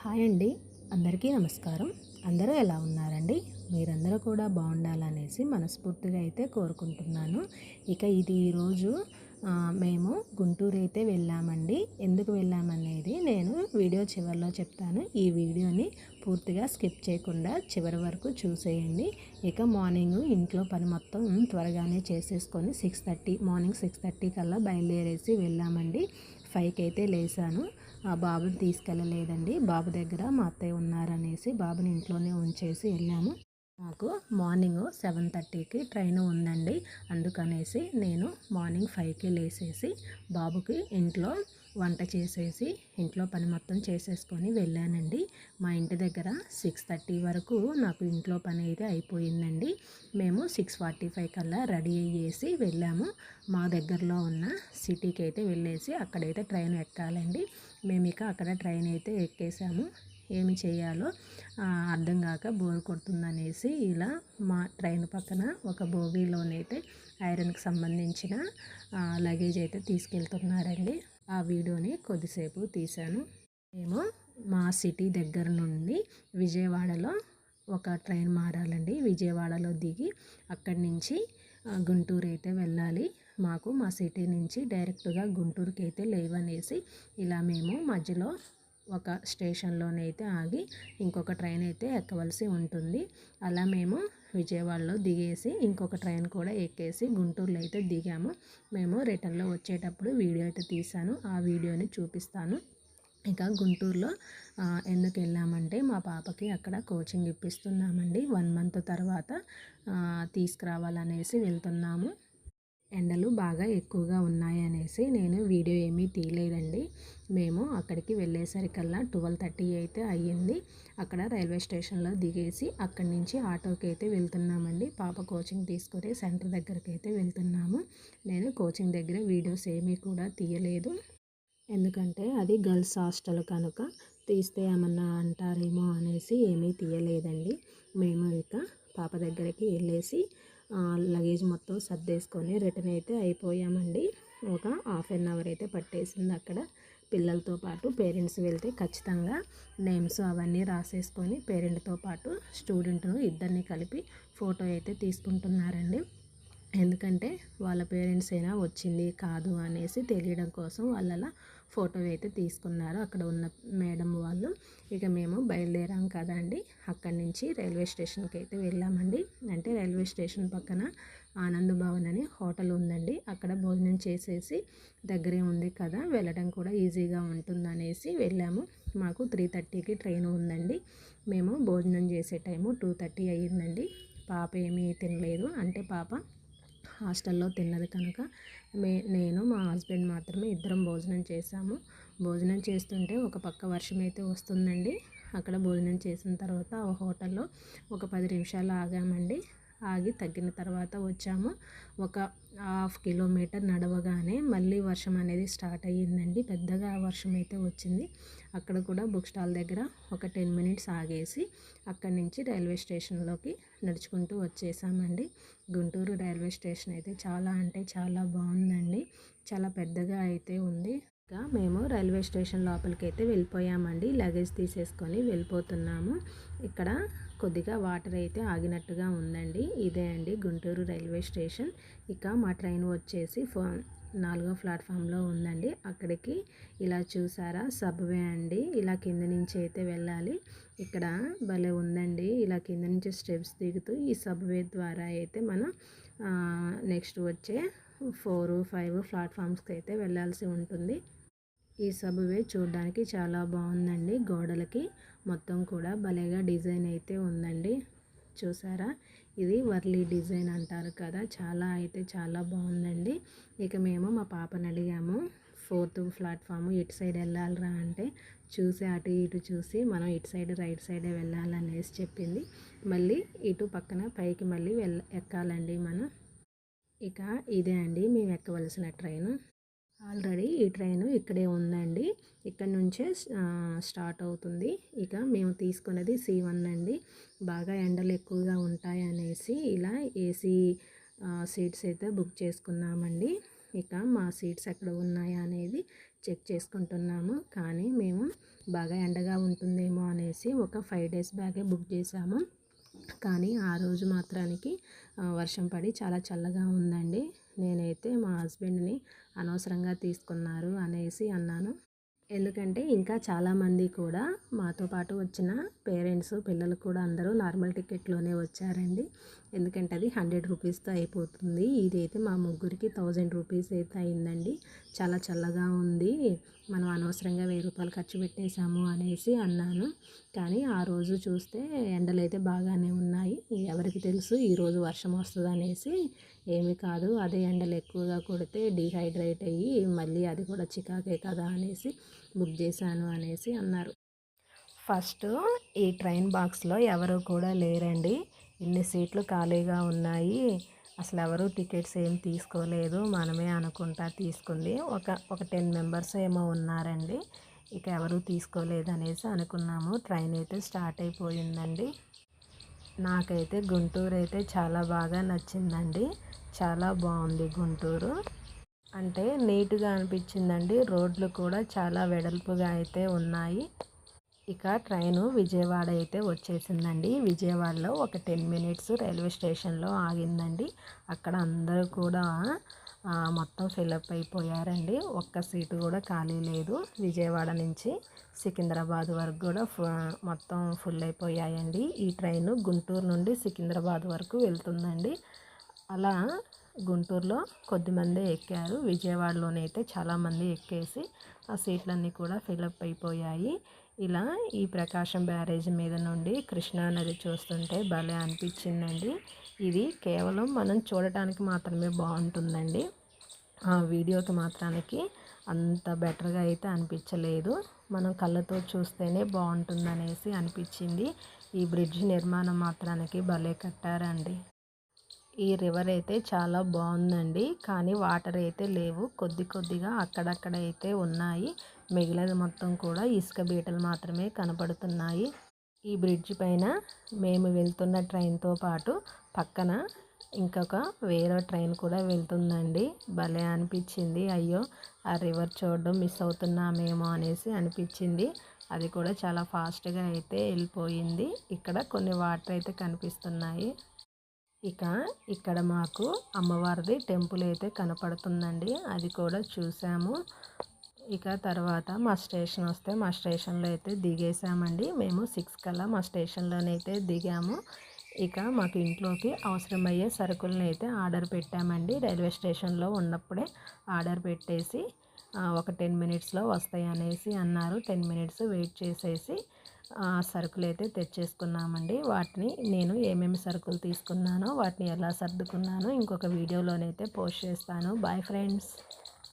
Hi అండి. అందరికీ నమస్కారం. అందరూ ఎలా ఉన్నారండి? మీరందరూ కూడా బాగుండాలనేసి మనస్ఫూర్తిగా అయితే కోరుకుంటున్నాను. ఇక ఇది ఈరోజు మేము గుంటూరు అయితే వెళ్ళామండి. ఎందుకు వెళ్ళామనేది నేను వీడియో చివరిలో చెప్తాను. ఈ వీడియోని పూర్తిగా స్కిప్ చేయకుండా చివరి వరకు చూసేయండి. ఇక మార్నింగ్ ఇంట్లో పని మొత్తం త్వరగానే చేసేసుకొని మార్నింగ్ 6:30 కల్లా బయలుదేరేసి వెళ్ళామండి. 5కి అయితే లేసాను. ఆ బాబుని తీసుకెళ్ళలేదండి. బాబు దగ్గర మా అత్తయ్య ఉన్నారనేసి బాబుని ఇంట్లోనే ఉంచేసి వెళ్ళాము. నాకు మార్నింగ్ 7:30కి ట్రైన్ ఉందండి. అందుకనేసి నేను మార్నింగ్ 5కి లేసేసి బాబుకి ఇంట్లో వంట చేసేసి ఇంట్లో పని మొత్తం చేసేసుకొని వెళ్ళానండి. మా ఇంటి దగ్గర 6:30 వరకు నాకు ఇంట్లో పని అయితే అయిపోయిందండి. మేము 6:45 కల్లా రెడీ అయ్యేసి వెళ్ళాము. మా దగ్గరలో ఉన్న సిటీకి అయితే వెళ్ళేసి అక్కడైతే ట్రైన్ ఎక్కాలండి. మేము ఇక అక్కడ ట్రైన్ అయితే ఎక్కేసాము. ఏమి చేయాలో అర్థం కాక బోర్ కొడుతుందనేసి ఇలా మా ట్రైన్ పక్కన ఒక బోగీలోనైతే ఐరన్కి సంబంధించిన లగేజ్ అయితే తీసుకెళ్తున్నారండి. ఆ వీడియోని కొద్దిసేపు తీశాను. మేము మా సిటీ దగ్గర నుండి విజయవాడలో ఒక ట్రైన్ మారాలండి. విజయవాడలో దిగి అక్కడి నుంచి గుంటూరు అయితే వెళ్ళాలి. మాకు మా సిటీ నుంచి డైరెక్ట్గా గుంటూరుకి అయితే లేవనేసి ఇలా మేము మధ్యలో ఒక స్టేషన్లోనైతే ఆగి ఇంకొక ట్రైన్ అయితే ఎక్కవలసి ఉంటుంది. అలా మేము విజయవాడలో దిగేసి ఇంకొక ట్రైన్ కూడా ఎక్కేసి గుంటూరులో అయితే దిగాము. మేము రిటర్న్లో వచ్చేటప్పుడు వీడియో అయితే తీశాను. ఆ వీడియోని చూపిస్తాను. ఇక గుంటూరులో ఎందుకు వెళ్ళామంటే మా పాపకి అక్కడ కోచింగ్ ఇప్పిస్తున్నామండి. 1 మంత్ తర్వాత తీసుకురావాలనేసి వెళ్తున్నాము. ఎండలు బాగా ఎక్కువగా ఉన్నాయనేసి నేను వీడియో ఏమీ తీయలేదండి. మేము అక్కడికి వెళ్ళేసరికల్లా 12:30 అయితే అయ్యింది. అక్కడ రైల్వే స్టేషన్లో దిగేసి అక్కడి నుంచి ఆటోకి అయితే వెళ్తున్నామండి. పాప కోచింగ్ తీసుకుని సెంటర్ దగ్గరికి అయితే వెళ్తున్నాము. నేను కోచింగ్ దగ్గర వీడియోస్ ఏమీ కూడా తీయలేదు. ఎందుకంటే అది గర్ల్స్ హాస్టల్ కనుక తీస్తే ఏమన్నా అంటారేమో అనేసి ఏమీ తీయలేదండి. మేము ఇక పాప దగ్గరికి వెళ్ళేసి లగేజ్ మొత్తం సర్దేసుకొని రిటర్న్ అయితే అయిపోయామండి. ఒక హాఫ్ అన్ అవర్ అయితే పట్టేసింది. అక్కడ పిల్లలతో పాటు పేరెంట్స్ వెళ్తే ఖచ్చితంగా నేమ్స్ అవన్నీ రాసేసుకొని పేరెంట్తో పాటు స్టూడెంట్ను ఇద్దరిని కలిపి ఫోటో అయితే తీసుకుంటున్నారండి. ఎందుకంటే వాళ్ళ పేరెంట్స్ అయినా వచ్చింది కాదు అనేసి తెలియడం కోసం వాళ్ళ ఫోటో అయితే తీసుకున్నారు అక్కడ ఉన్న మేడం వాళ్ళు. ఇక మేము బయలుదేరాం కదండి. అక్కడి నుంచి రైల్వే స్టేషన్కి అయితే వెళ్ళామండి. అంటే రైల్వే స్టేషన్ పక్కన ఆనంద్ భవన్ అని హోటల్ ఉందండి. అక్కడ భోజనం చేసేసి దగ్గరే ఉంది కదా, వెళ్ళడం కూడా ఈజీగా ఉంటుందనేసి వెళ్ళాము. మాకు 3:30కి ట్రైన్ ఉందండి. మేము భోజనం చేసే టైము 2:30 అయ్యిందండి. పాప ఏమీ తినలేదు. అంటే పాప హాస్టల్లో తిన్నది కనుక నేను మా హస్బెండ్ మాత్రమే ఇద్దరం భోజనం చేసాము. భోజనం చేస్తుంటే ఒక పక్క వర్షం అయితే వస్తుందండి. అక్కడ భోజనం చేసిన తర్వాత ఆ హోటల్లో ఒక 10 నిమిషాలు ఆగామండి. ఆగి తగ్గిన తర్వాత వచ్చాము. ఒక హాఫ్ కిలోమీటర్ నడవగానే మళ్ళీ వర్షం అనేది స్టార్ట్ అయ్యిందండి. పెద్దగా వర్షం అయితే వచ్చింది. అక్కడ కూడా బుక్ స్టాల్ దగ్గర ఒక 10 మినిట్స్ ఆగేసి అక్కడి నుంచి రైల్వే స్టేషన్లోకి నడుచుకుంటూ వచ్చేసామండి. గుంటూరు రైల్వే స్టేషన్ అయితే చాలా అంటే చాలా బాగుందండి. చాలా పెద్దగా అయితే ఉంది. ఇంకా మేము రైల్వే స్టేషన్ లోపలికి అయితే వెళ్ళిపోయామండి. లగేజ్ తీసేసుకొని వెళ్ళిపోతున్నాము. ఇక్కడ కొద్దిగా వాటర్ అయితే ఆగినట్టుగా ఉందండి. ఇదే అండి గుంటూరు రైల్వే స్టేషన్. ఇక మా ట్రైన్ వచ్చేసి 4వ ప్లాట్ఫామ్లో ఉందండి. అక్కడికి ఇలా చూసారా సబ్వే అండి. ఇలా కింద నుంచి అయితే వెళ్ళాలి. ఇక్కడ భలే ఉందండి. ఇలా కింద నుంచి స్టెప్స్ దిగుతూ ఈ సబ్వే ద్వారా అయితే మనం నెక్స్ట్ వచ్చే 4, 5 ప్లాట్ఫామ్స్కి అయితే వెళ్ళాల్సి ఉంటుంది. ఈ సబ్వే చూడడానికి చాలా బాగుందండి. గోడలకి మొత్తం కూడా భలేగా డిజైన్ అయితే ఉందండి. చూసారా, ఇది వర్లీ డిజైన్ అంటారు కదా, చాలా అయితే చాలా బాగుందండి. ఇక మేము మా పాపని అడిగాము 4th ప్లాట్ఫామ్ ఇటు సైడ్ వెళ్ళాలిరా అంటే చూసి అటు ఇటు చూసి మనం ఇటు సైడ్ రైట్ సైడే వెళ్ళాలనేసి చెప్పింది. మళ్ళీ ఇటు పక్కన పైకి మళ్ళీ ఎక్కాలండి మనం. ఇక ఇదే అండి మేము ఎక్కవలసిన ట్రైను. ఆల్రెడీ ఈ ట్రైను ఇక్కడే ఉందండి. ఇక్కడ నుంచే స్టార్ట్ అవుతుంది. ఇక మేము తీసుకున్నది C1 అండి. బాగా ఎండలు ఎక్కువగా ఉంటాయనేసి ఇలా ఏసీ సీట్స్ అయితే బుక్ చేసుకున్నామండి. ఇక మా సీట్స్ ఎక్కడ ఉన్నాయా అనేది చెక్ చేసుకుంటున్నాము. కానీ మేము బాగా ఎండగా ఉంటుందేమో అనేసి ఒక 5 డేస్ బ్యాకే బుక్ చేసాము. కానీ ఆ రోజు మాత్రానికి వర్షం పడి చాలా చల్లగా ఉందండి. నేనైతే మా హస్బెండ్ని అనవసరంగా తీసుకున్నారు అనేసి అన్నాను. ఎందుకంటే ఇంకా చాలామంది కూడా మాతో పాటు వచ్చిన పేరెంట్స్ పిల్లలు కూడా అందరూ నార్మల్ టికెట్లోనే వచ్చారండి. ఎందుకంటే అది 100 రూపీస్తో అయిపోతుంది. ఇదైతే మా ముగ్గురికి 1000 రూపీస్ అయితే అయిందండి. చాలా చల్లగా ఉంది, మనం అనవసరంగా 1000 రూపాయలు ఖర్చు పెట్టేశాము అనేసి అన్నాను. కానీ ఆ రోజు చూస్తే ఎండలు అయితే బాగానే ఉన్నాయి. ఎవరికి తెలుసు ఈరోజు వర్షం వస్తుంది అనేసి. ఏమీ కాదు, అదే ఎండలు ఎక్కువగా కొడితే డీహైడ్రేట్ అయ్యి మళ్ళీ అది కూడా చికాకే కదా అనేసి బుక్ చేశాను అనేసి అన్నారు. ఫస్ట్ ఈ ట్రైన్ బాక్స్లో ఎవరు కూడా లేరండి. ఇన్ని సీట్లు ఖాళీగా ఉన్నాయి, అసలు ఎవరు టికెట్స్ ఏం తీసుకోలేదు, మనమే అనుకుంటా తీసుకుంది. ఒక 10 మెంబర్స్ ఏమో ఉన్నారండి, ఇక ఎవరు తీసుకోలేదు అనేసి అనుకున్నాము. ట్రైన్ అయితే స్టార్ట్ అయిపోయిందండి. నాకైతే గుంటూరు అయితే చాలా బాగా నచ్చిందండి. చాలా బాగుంది గుంటూరు. అంటే నీట్గా అనిపించిందండి. రోడ్లు కూడా చాలా వెడల్పుగా అయితే ఉన్నాయి. ఇక ట్రైను విజయవాడ అయితే వచ్చేసిందండి. విజయవాడలో ఒక 10 మినిట్స్ రైల్వే స్టేషన్లో ఆగిందండి. అక్కడ అందరూ కూడా మొత్తం ఫిలప్ అయిపోయారండి. ఒక్క సీటు కూడా ఖాళీ లేదు. విజయవాడ నుంచి సికింద్రాబాద్ వరకు కూడా మొత్తం ఫుల్ అయిపోయాయండి. ఈ ట్రైను గుంటూరు నుండి సికింద్రాబాద్ వరకు వెళ్తుందండి. అలా గుంటూరులో కొద్దిమందే ఎక్కారు, విజయవాడలోనైతే చాలామంది ఎక్కేసి ఆ సీట్లన్నీ కూడా ఫిలప్ అయిపోయాయి. ఇలా ఈ ప్రకాశం బ్యారేజ్ మీద నుండి కృష్ణా నది చూస్తుంటే భలే అనిపించిందండి. ఇది కేవలం మనం చూడటానికి మాత్రమే బాగుంటుందండి, ఆ వీడియోకి మాత్రానికి అంత బెటర్గా అయితే అనిపించలేదు. మనం కళ్ళతో చూస్తేనే బాగుంటుందనేసి అనిపించింది. ఈ బ్రిడ్జ్ నిర్మాణం మాత్రానికి భలే కట్టారండి. ఈ రివర్ అయితే చాలా బాగుందండి. కానీ వాటర్ అయితే లేవు, కొద్దిగా అక్కడక్కడ అయితే ఉన్నాయి. మిగిలిన మొత్తం కూడా ఇసుక బీటలు మాత్రమే కనపడుతున్నాయి. ఈ బ్రిడ్జ్ పైన మేము వెళ్తున్న ట్రైన్తో పాటు పక్కన ఇంకొక వేరే ట్రైన్ కూడా వెళ్తుందండి. భలే అనిపించింది. అయ్యో, ఆ రివర్ చూడడం మిస్ అవుతున్నామేమో అనేసి అనిపించింది. అది కూడా చాలా ఫాస్ట్గా అయితే వెళ్ళిపోయింది. ఇక్కడ కొన్ని వాటర్ అయితే కనిపిస్తున్నాయి. ఇక ఇక్కడ మాకు అమ్మవారిది టెంపుల్ అయితే కనపడుతుందండి, అది కూడా చూసాము. ఇక తర్వాత మా స్టేషన్ వస్తే మా స్టేషన్లో అయితే దిగేసామండి. మేము 6 కల్లా మా స్టేషన్లోనైతే దిగాము. ఇక మాకు ఇంట్లోకి అవసరమయ్యే సరుకులను అయితే ఆర్డర్ పెట్టామండి. రైల్వే స్టేషన్లో ఉన్నప్పుడే ఆర్డర్ పెట్టేసి ఒక 10 మినిట్స్లో వస్తాయి అనేసి అన్నారు. 10 మినిట్స్ వెయిట్ చేసేసి సరుకులు అయితే తెచ్చేసుకున్నామండి. వాటిని నేను ఏమేమి సరుకులు తీసుకున్నానో వాటిని ఎలా సర్దుకున్నానో ఇంకొక వీడియోలోనైతే పోస్ట్ చేస్తాను. Bye friends.